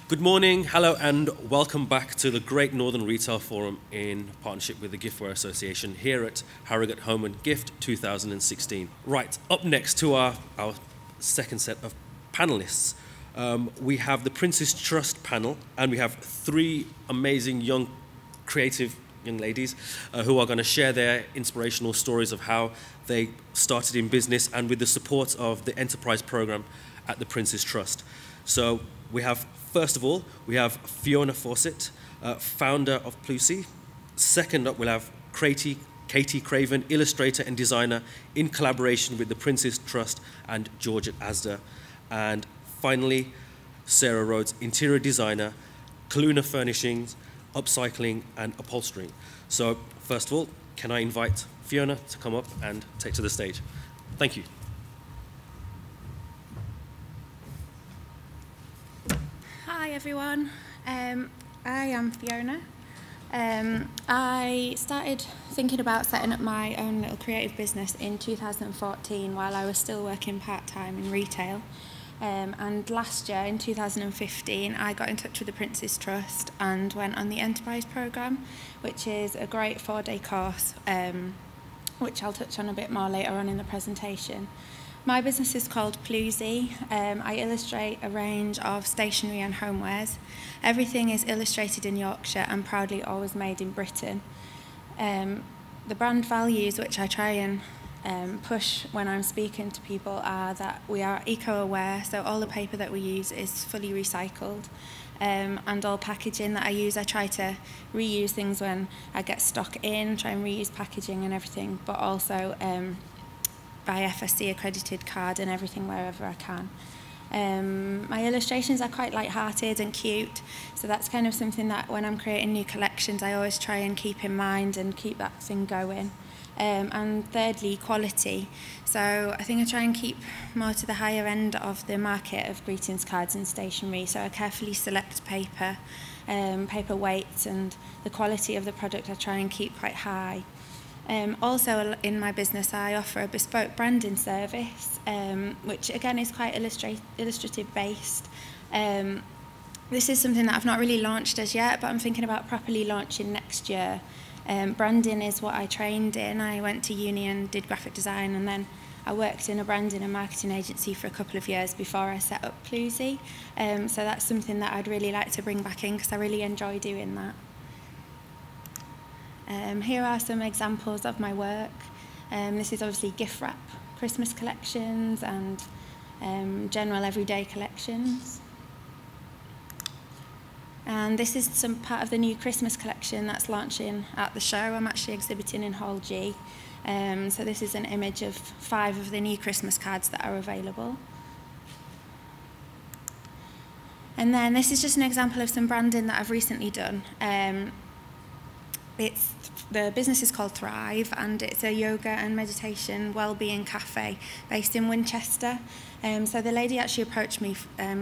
Good morning, hello, and welcome back to the Great Northern Retail Forum in partnership with the Giftware Association here at Harrogate Home and Gift 2016. Right, up next to our second set of panelists, we have the Prince's Trust panel, and we have three amazing young, creative young ladies who are going to share their inspirational stories of how they started in business and with the support of the enterprise program at the Prince's Trust. So we have, first of all, we have Fiona Fawcett, founder of Plewsy. Second up, we'll have Katie Craven, illustrator and designer in collaboration with the Prince's Trust and George at Asda. And finally, Sarah Rhodes, interior designer, Calluna Furnishings, upcycling and upholstering. So first of all, can I invite Fiona to come up and take to the stage? Thank you. Hi everyone, I am Fiona. I started thinking about setting up my own little creative business in 2014 while I was still working part-time in retail. And last year, in 2015, I got in touch with the Prince's Trust and went on the Enterprise Programme, which is a great 4-day course, which I'll touch on a bit more later on in the presentation. My business is called Plewsy. I illustrate a range of stationery and homewares. Everything is illustrated in Yorkshire and proudly always made in Britain. The brand values which I try and push when I'm speaking to people are that we are eco-aware, so all the paper that we use is fully recycled, and all packaging that I use, I try to reuse things when I get stock in, try and reuse packaging and everything, but also buy FSC accredited card and everything wherever I can. My illustrations are quite light-hearted and cute, so that's kind of something that when I'm creating new collections I always try and keep in mind and keep that thing going. And thirdly, quality. So I think I try and keep more to the higher end of the market of greetings cards and stationery, so I carefully select paper, paper weights, and the quality of the product I try and keep quite high. Also in my business I offer a bespoke branding service, which again is quite illustrative based. This is something that I've not really launched as yet, but I'm thinking about properly launching next year. Branding is what I trained in. I went to uni and did graphic design, and then I worked in a branding and marketing agency for a couple of years before I set up Plewsy. So that's something that I'd really like to bring back in because I really enjoy doing that. Here are some examples of my work. This is obviously gift wrap, Christmas collections and general everyday collections. And this is some part of the new Christmas collection that's launching at the show. I'm actually exhibiting in Hall G. So this is an image of 5 of the new Christmas cards that are available. And then this is just an example of some branding that I've recently done. The business is called Thrive, and it's a yoga and meditation wellbeing cafe based in Winchester. So the lady actually approached me.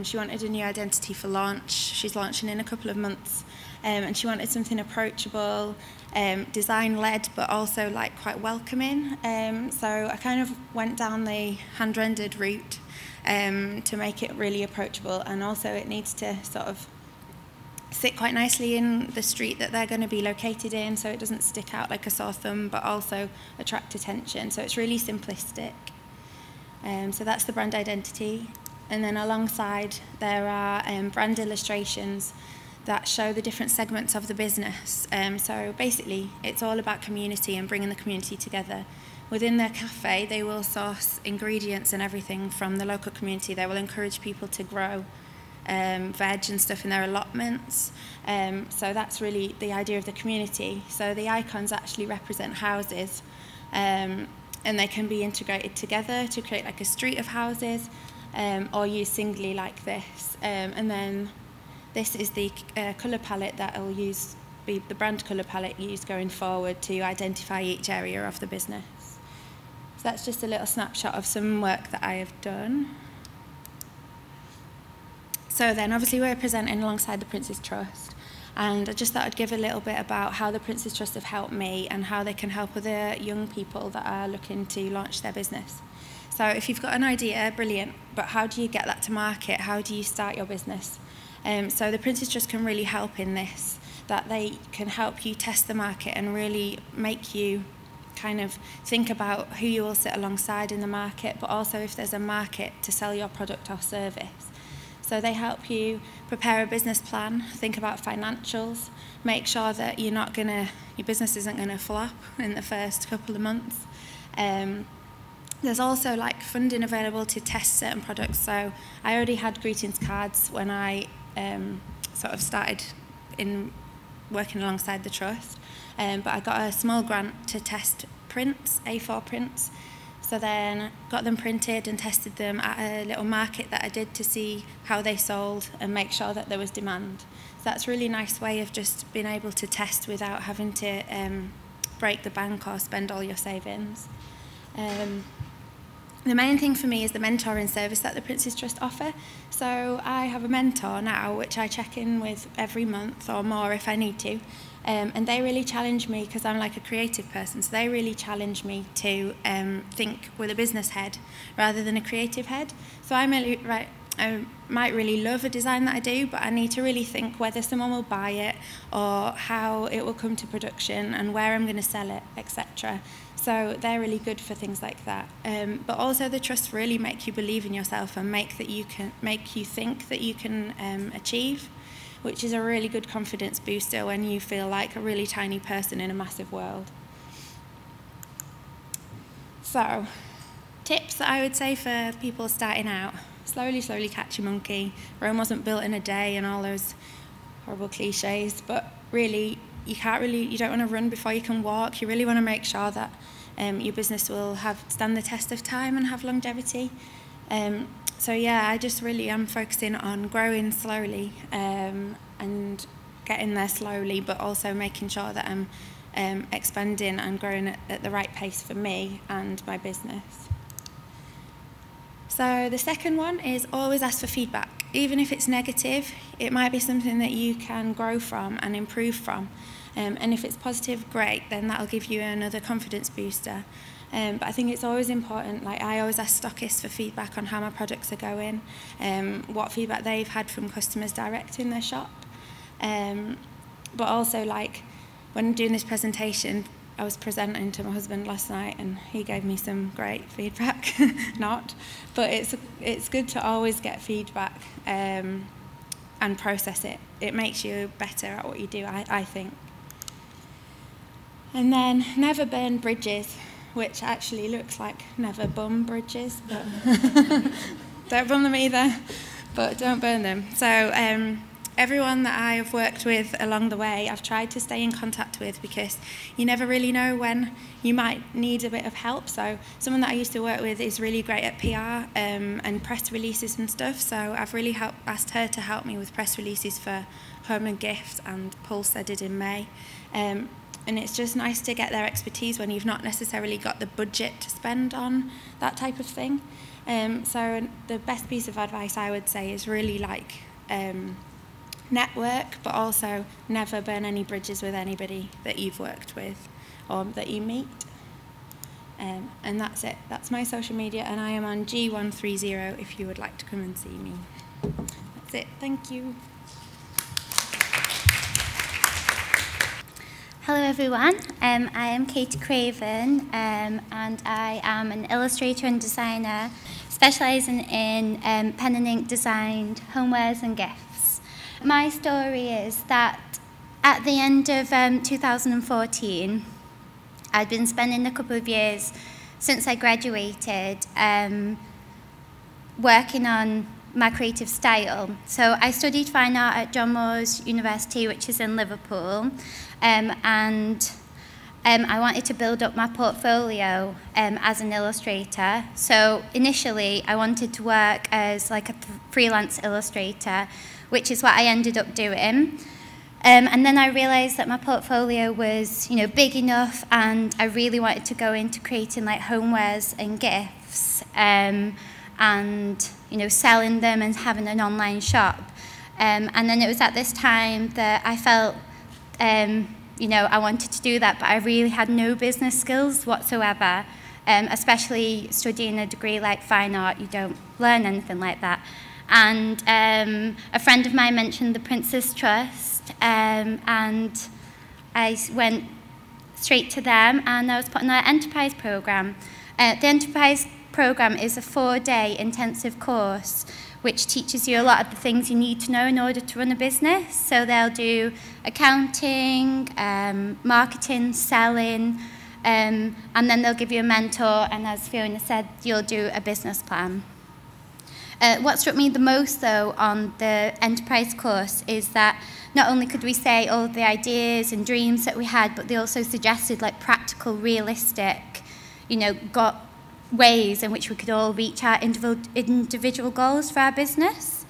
She wanted a new identity for launch. She's launching in a couple of months, and she wanted something approachable, design-led, but also like quite welcoming. So I kind of went down the hand-rendered route to make it really approachable, and also it needs to sort of sit quite nicely in the street that they're going to be located in, so it doesn't stick out like a sore thumb, but also attract attention. So it's really simplistic. So that's the brand identity. And then alongside there are brand illustrations that show the different segments of the business. So basically it's all about community and bringing the community together. Within their cafe they will source ingredients and everything from the local community. They will encourage people to grow veg and stuff in their allotments. So that's really the idea of the community. So the icons actually represent houses, and they can be integrated together to create like a street of houses, or used singly like this. And then this is the colour palette that will be the brand colour palette used going forward to identify each area of the business. So that's just a little snapshot of some work that I have done. So then obviously we're presenting alongside the Prince's Trust, and I just thought I'd give a little bit about how the Prince's Trust have helped me and how they can help other young people that are looking to launch their business. So if you've got an idea, brilliant, but how do you get that to market? How do you start your business? So the Prince's Trust can really help in this, that they can help you test the market and really make you kind of think about who you will sit alongside in the market, but also if there's a market to sell your product or service. So they help you prepare a business plan, think about financials, make sure that your business isn't going to flop in the first couple of months. There's also like funding available to test certain products. So I already had greetings cards when I sort of started in working alongside the trust, but I got a small grant to test prints, A4 prints. So then got them printed and tested them at a little market that I did to see how they sold and make sure that there was demand. So that's a really nice way of just being able to test without having to break the bank or spend all your savings. The main thing for me is the mentoring service that the Prince's Trust offer. So I have a mentor now, which I check in with every month or more if I need to. And they really challenge me, because I'm like a creative person, so they really challenge me to think with a business head rather than a creative head. So I might really love a design that I do, but I need to really think whether someone will buy it or how it will come to production and where I'm going to sell it, etc. So they're really good for things like that. But also the trusts really make you believe in yourself and make you think that you can achieve, which is a really good confidence booster when you feel like a really tiny person in a massive world. So, tips that I would say for people starting out: slowly catch your monkey. Rome wasn't built in a day and all those horrible cliches, but really, you don't want to run before you can walk. You really want to make sure that your business will stand the test of time and have longevity. So yeah, I just really am focusing on growing slowly and getting there slowly, but also making sure that I'm expanding and growing at the right pace for me and my business. So the second one is always ask for feedback. Even if it's negative, it might be something that you can grow from and improve from. And if it's positive, great, then that'll give you another confidence booster. But I think it's always important, like I always ask stockists for feedback on how my products are going, what feedback they've had from customers direct in their shop. But also, like, when doing this presentation, I was presenting to my husband last night and he gave me some great feedback, but it's good to always get feedback and process it. It makes you better at what you do, I think. And then never burn bridges, which actually looks like never bum bridges, but don't bum them either, but don't burn them. So everyone that I have worked with along the way, I've tried to stay in contact with, because you never really know when you might need a bit of help. So someone that I used to work with is really great at PR and press releases and stuff, so I've really asked her to help me with press releases for Home and Gift and Pulse I did in May. And it's just nice to get their expertise when you've not necessarily got the budget to spend on that type of thing. So the best piece of advice I would say is really like network, but also never burn any bridges with anybody that you've worked with or that you meet. And that's it. That's my social media, and I am on G130 if you would like to come and see me. That's it. Thank you. Hello everyone, I am Katie Craven and I am an illustrator and designer specialising in pen and ink designed homewares and gifts. My story is that at the end of 2014, I'd been spending a couple of years since I graduated working on my creative style. So I studied fine art at John Moores University, which is in Liverpool, and I wanted to build up my portfolio as an illustrator. So initially I wanted to work as like a freelance illustrator, which is what I ended up doing. And then I realised that my portfolio was, big enough, and I really wanted to go into creating like homewares and gifts, and selling them and having an online shop. And then it was at this time that I felt, I wanted to do that, but I really had no business skills whatsoever, especially studying a degree like fine art. You don't learn anything like that. And a friend of mine mentioned the Prince's Trust, and I went straight to them, and I was put on their enterprise program. The enterprise program is a 4-day intensive course which teaches you a lot of the things you need to know in order to run a business. So they'll do accounting, marketing, selling, and then they'll give you a mentor, and as Fiona said, you'll do a business plan. What struck me the most, though, on the enterprise course is that not only could we say all the ideas and dreams that we had, but they also suggested like practical, realistic, got ways in which we could all reach our individual goals for our business.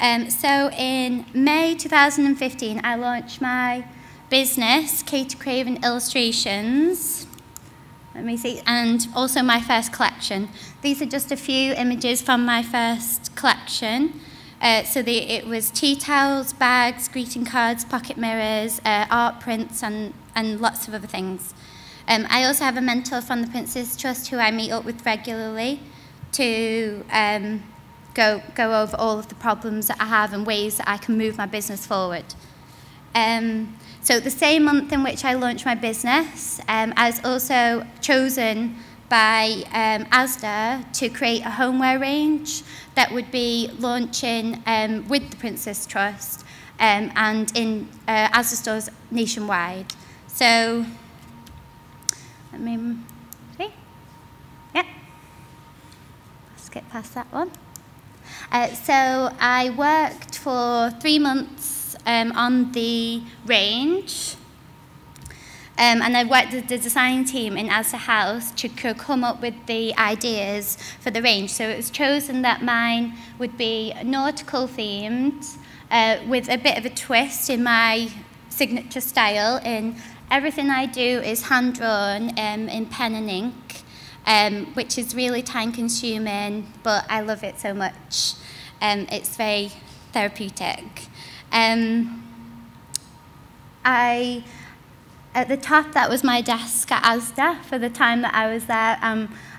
So in May 2015, I launched my business, Craven Illustrations. Let me see, and also my first collection. These are just a few images from my first collection. It was tea towels, bags, greeting cards, pocket mirrors, art prints, and lots of other things. I also have a mentor from the Prince's Trust who I meet up with regularly to go over all of the problems that I have and ways that I can move my business forward. So the same month in which I launched my business, I was also chosen by Asda to create a homeware range that would be launching with the Prince's Trust and in Asda stores nationwide. So, let me see. Yeah. Skip past that one. So I worked for 3 months on the range. And I worked with the design team in Asda House to come up with the ideas for the range. So it was chosen that mine would be nautical themed with a bit of a twist in my signature style. In everything I do is hand-drawn in pen and ink, which is really time-consuming, but I love it so much. It's very therapeutic. At the top, that was my desk at Asda for the time that I was there.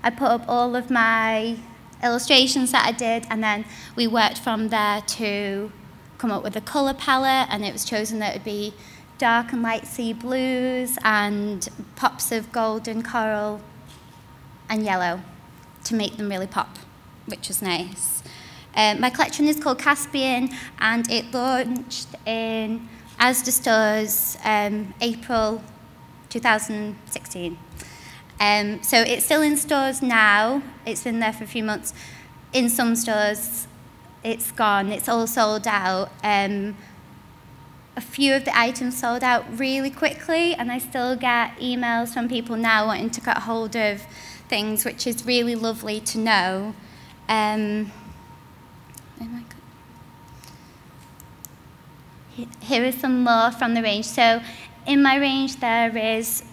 I put up all of my illustrations that I did, and then we worked from there to come up with a colour palette, and it was chosen that it would be dark and light sea blues and pops of golden coral and yellow to make them really pop, which was nice. My collection is called Caspian, and it launched in Asda stores April 2016. So it's still in stores now. It's been there for a few months. In some stores, it's gone. It's all sold out. A few of the items sold out really quickly, and I still get emails from people now wanting to get hold of things, which is really lovely to know. Here is some more from the range. So in my range there's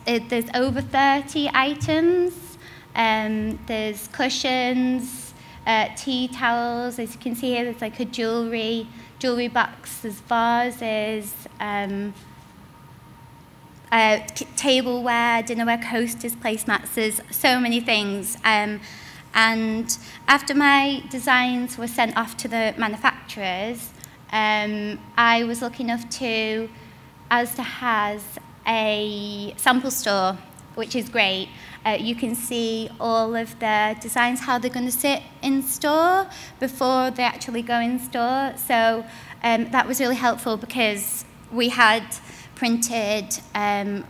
over 30 items. There's cushions, tea towels. As you can see here, there's like a jewellery box, there's vases, tableware, dinnerware, coasters, placemats. There's so many things. And after my designs were sent off to the manufacturers, I was lucky enough to, Asda has a sample store, which is great. You can see all of the designs, how they're going to sit in store before they actually go in store. So that was really helpful because we had printed, 2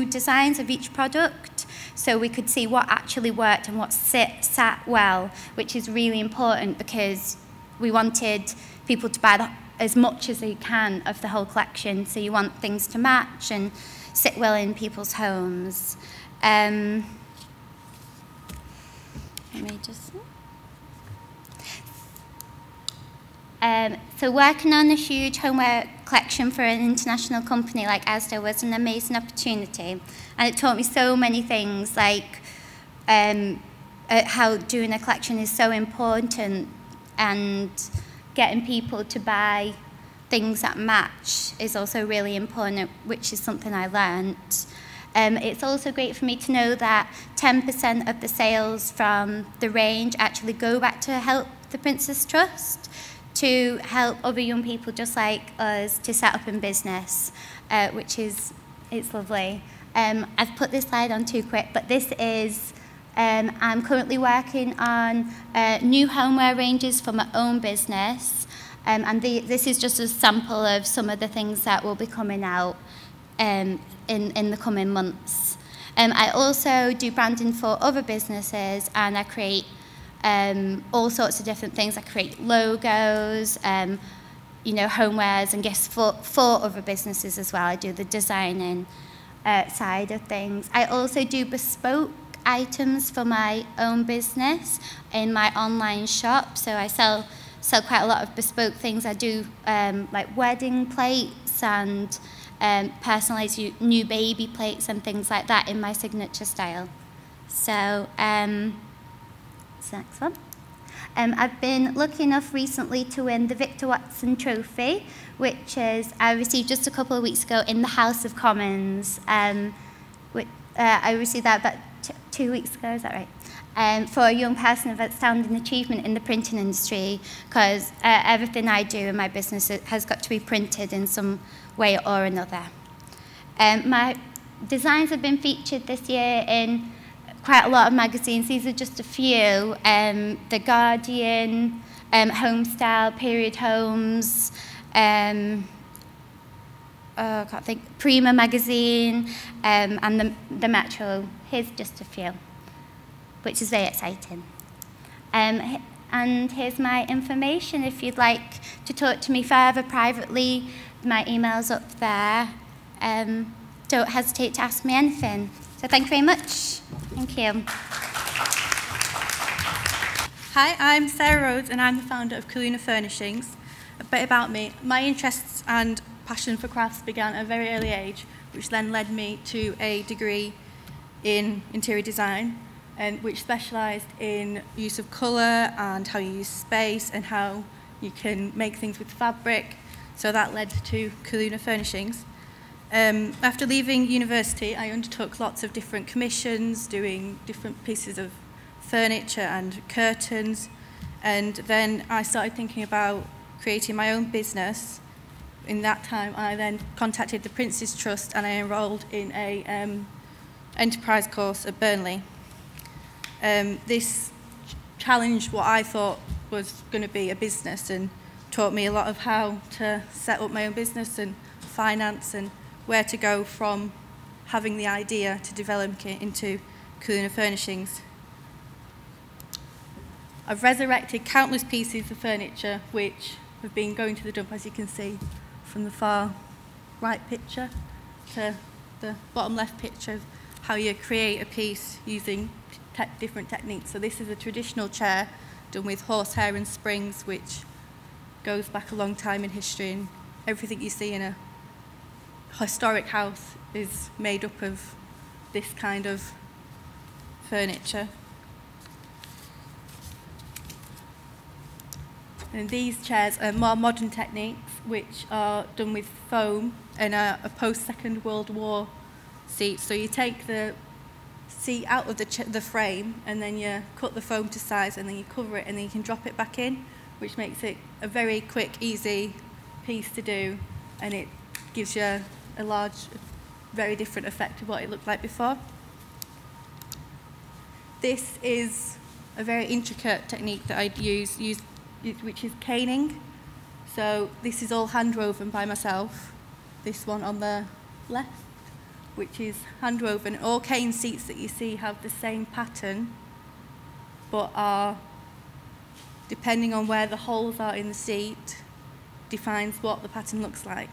designs of each product, so we could see what actually worked and what sat well, which is really important because we wanted people to buy as much as they can of the whole collection. So you want things to match and sit well in people's homes. Let me just... So working on a huge homeware collection for an international company like Asda was an amazing opportunity, and it taught me so many things, like how doing a collection is so important, and getting people to buy things that match is also really important, which is something I learnt. It's also great for me to know that 10% of the sales from the range actually go back to help the Princess Trust to help other young people just like us to set up in business, which is, it's lovely. I've put this slide on too quick, but this is, I'm currently working on new homeware ranges for my own business, and this is just a sample of some of the things that will be coming out in the coming months. I also do branding for other businesses, and I create all sorts of different things. I create logos, you know, homewares and gifts for other businesses as well. I do the designing side of things. I also do bespoke items for my own business in my online shop. So I sell quite a lot of bespoke things. I do like wedding plates and personalised new baby plates and things like that in my signature style. So, this next one. I've been lucky enough recently to win the Victor Watson Trophy, which is I received just a couple of weeks ago in the House of Commons. I received that about 2 weeks ago, is that right? For a young person of outstanding achievement in the printing industry, because everything I do in my business has got to be printed in some way or another. My designs have been featured this year in quite a lot of magazines. These are just a few. The Guardian, Homestyle, Period Homes, I can't think, Prima magazine, and the Metro. Here's just a few, which is very exciting. And here's my information. If you'd like to talk to me further privately, my email's up there. Don't hesitate to ask me anything. So thank you very much. Thank you. Hi, I'm Sarah Rhodes and I'm the founder of Calluna Furnishings. A bit about me. My interests and passion for crafts began at a very early age, which then led me to a degree in interior design, which specialised in use of colour and how you use space and how you can make things with fabric. So that led to Calluna Furnishings. After leaving university, I undertook lots of different commissions, doing different pieces of furniture and curtains, and then I started thinking about creating my own business. In that time, I then contacted the Princess Trust and I enrolled in a enterprise course at Burnley. This challenged what I thought was going to be a business and taught me a lot of how to set up my own business and finance and where to go from having the idea to developing it into Calluna Furnishings. I've resurrected countless pieces of furniture which have been going to the dump, as you can see from the far right picture to the bottom left picture of how you create a piece using different techniques. So this is a traditional chair done with horsehair and springs, which goes back a long time in history, and everything you see in a historic house is made up of this kind of furniture. And these chairs are more modern techniques, which are done with foam and a post-Second World War seat. So you take the seat out of the frame and then you cut the foam to size and then you cover it and then you can drop it back in, which makes it a very quick, easy piece to do, and it gives you a large, very different effect to what it looked like before. This is a very intricate technique that I use, which is caning. So this is all hand woven by myself. This one on the left, which is hand woven. All cane seats that you see have the same pattern, but are, depending on where the holes are in the seat, defines what the pattern looks like.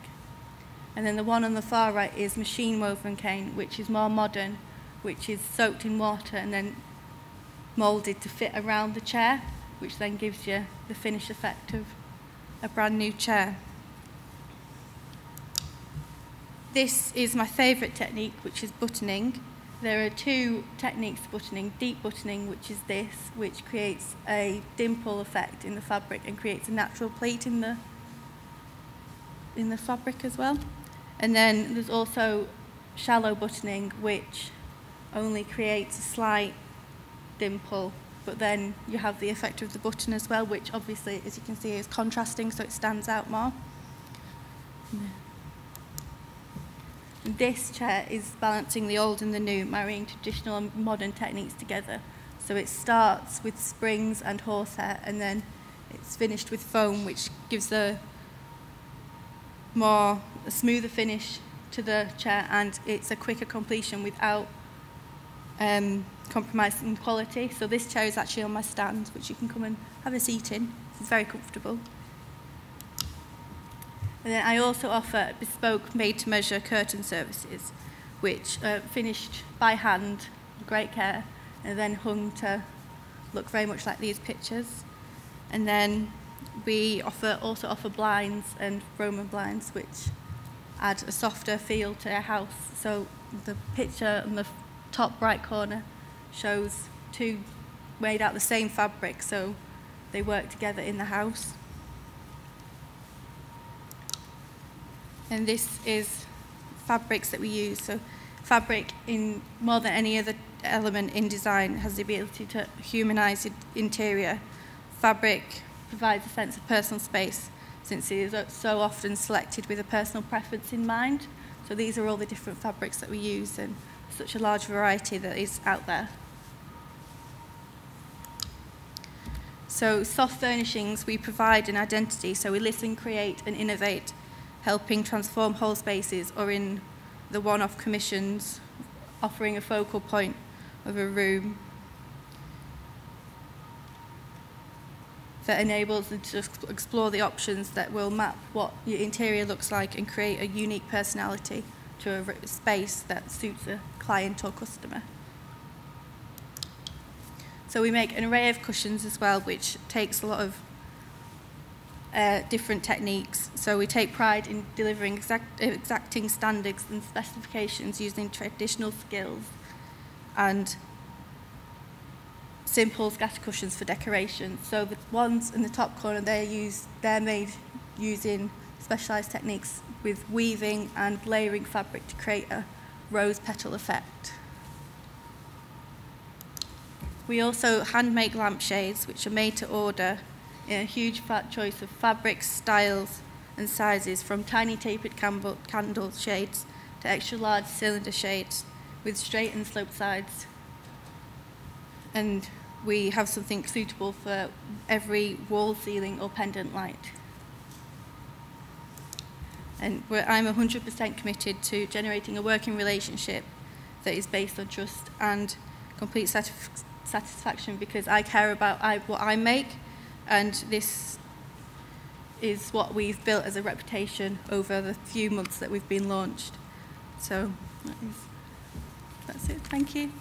And then the one on the far right is machine woven cane, which is more modern, which is soaked in water and then moulded to fit around the chair, which then gives you the finished effect of a brand new chair. This is my favourite technique, which is buttoning. There are two techniques to buttoning. Deep buttoning, which is this, which creates a dimple effect in the fabric and creates a natural pleat in the fabric as well. And then there's also shallow buttoning, which only creates a slight dimple but then you have the effect of the button as well, which obviously, as you can see, is contrasting, so it stands out more. This chair is balancing the old and the new, marrying traditional and modern techniques together. So it starts with springs and horsehair, and then it's finished with foam, which gives a smoother finish to the chair, and it's a quicker completion without compromising quality. So this chair is actually on my stand, which you can come and have a seat in. It's very comfortable. And then I also offer bespoke made-to-measure curtain services, which are finished by hand, with great care, and then hung to look very much like these pictures. And then we also offer blinds and Roman blinds, which add a softer feel to a house. So the picture on the top right corner shows two made out of the same fabric, so they work together in the house. And this is fabrics that we use. So fabric, in more than any other element in design, has the ability to humanize the interior. Fabric provides a sense of personal space, since it is so often selected with a personal preference in mind. So these are all the different fabrics that we use, and such a large variety that is out there. So soft furnishings, we provide an identity. So we listen, create and innovate, helping transform whole spaces, or in the one-off commissions, offering a focal point of a room that enables them to explore the options that will map what your interior looks like and create a unique personality to a space that suits a client or customer. So we make an array of cushions as well, which takes a lot of different techniques. So we take pride in delivering exacting standards and specifications using traditional skills, and simple scatter cushions for decoration. So the ones in the top corner, they're made using specialised techniques with weaving and layering fabric to create a rose petal effect. We also hand make lampshades, which are made to order in a huge choice of fabrics, styles and sizes, from tiny tapered candle shades to extra large cylinder shades with straight and sloped sides. And we have something suitable for every wall, ceiling or pendant light. And I'm 100% committed to generating a working relationship that is based on trust and complete satisfaction, because I care about what I make, and this is what we've built as a reputation over the few months that we've been launched. So that's it. Thank you.